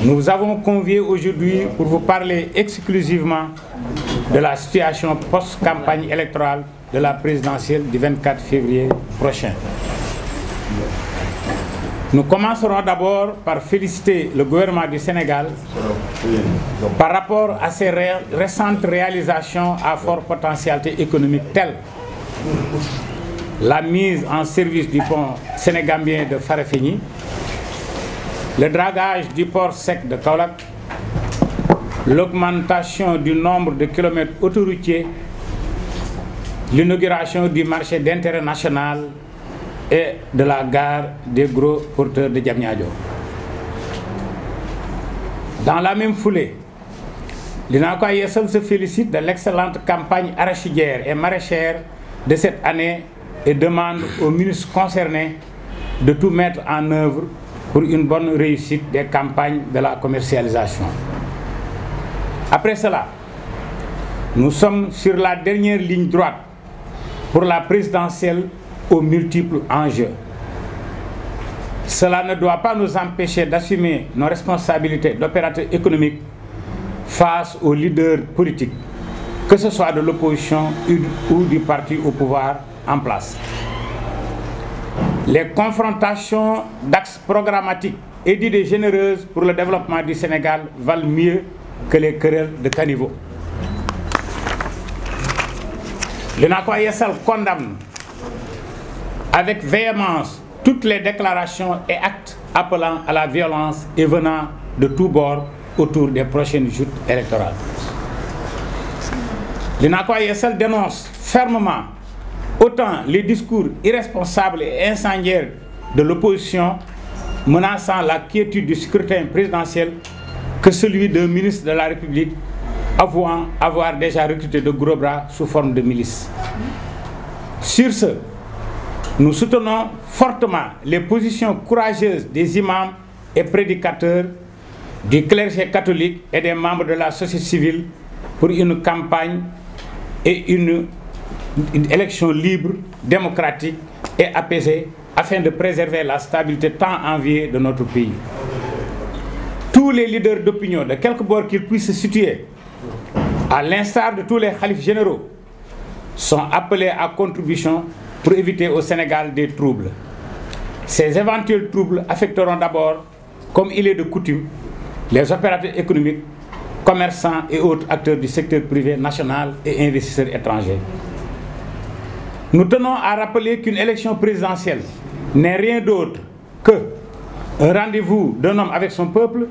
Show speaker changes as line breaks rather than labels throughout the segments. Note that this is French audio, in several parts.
Nous vous avons convié aujourd'hui pour vous parler exclusivement de la situation post-campagne électorale de la présidentielle du 24 février prochain. Nous commencerons d'abord par féliciter le gouvernement du Sénégal par rapport à ses récentes réalisations à forte potentialité économique telles la mise en service du pont sénégambien de Farafenni, le dragage du port sec de Kaolack, l'augmentation du nombre de kilomètres autoroutiers, l'inauguration du marché d'intérêt national et de la gare des gros porteurs de Diamniadio. Dans la même foulée, l'INACOA ISL se félicite de l'excellente campagne arachidière et maraîchère de cette année et demande aux ministres concernés de tout mettre en œuvre pour une bonne réussite des campagnes de la commercialisation. Après cela, nous sommes sur la dernière ligne droite pour la présidentielle aux multiples enjeux. Cela ne doit pas nous empêcher d'assumer nos responsabilités d'opérateurs économiques face aux leaders politiques, que ce soit de l'opposition ou du parti au pouvoir en place. Les confrontations d'axes programmatiques et d'idées généreuses pour le développement du Sénégal valent mieux que les querelles de caniveau. L'INACOA ISL condamne avec véhémence toutes les déclarations et actes appelant à la violence et venant de tous bords autour des prochaines joutes électorales. L'INACOA ISL dénonce fermement autant les discours irresponsables et incendiaires de l'opposition menaçant la quiétude du scrutin présidentiel que celui d'un ministre de la République avouant avoir déjà recruté de gros bras sous forme de milices. Sur ce, nous soutenons fortement les positions courageuses des imams et prédicateurs, du clergé catholique et des membres de la société civile pour une campagne et une élection libre, démocratique et apaisée afin de préserver la stabilité tant enviée de notre pays. Tous les leaders d'opinion, de quelque bord qu'ils puissent se situer, à l'instar de tous les khalifes généraux, sont appelés à contribution pour éviter au Sénégal des troubles. Ces éventuels troubles affecteront d'abord, comme il est de coutume, les opérateurs économiques, commerçants et autres acteurs du secteur privé national et investisseurs étrangers. Nous tenons à rappeler qu'une élection présidentielle n'est rien d'autre que un rendez-vous d'un homme avec son peuple,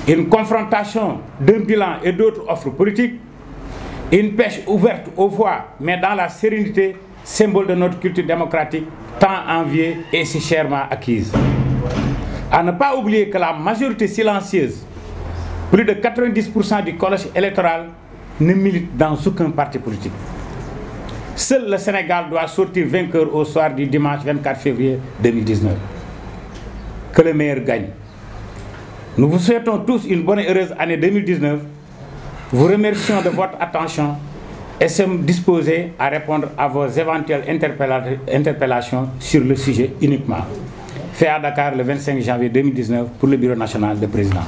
une confrontation d'un bilan et d'autres offres politiques, une pêche ouverte aux voies, mais dans la sérénité, symbole de notre culture démocratique, tant enviée et si chèrement acquise. À ne pas oublier que la majorité silencieuse, plus de 90% du collège électoral, ne milite dans aucun parti politique. Seul le Sénégal doit sortir vainqueur au soir du dimanche 24 février 2019. Que le meilleur gagne. Nous vous souhaitons tous une bonne et heureuse année 2019. Vous remercions de votre attention et sommes disposés à répondre à vos éventuelles interpellations sur le sujet uniquement. Fait à Dakar le 25 janvier 2019 pour le Bureau national de président.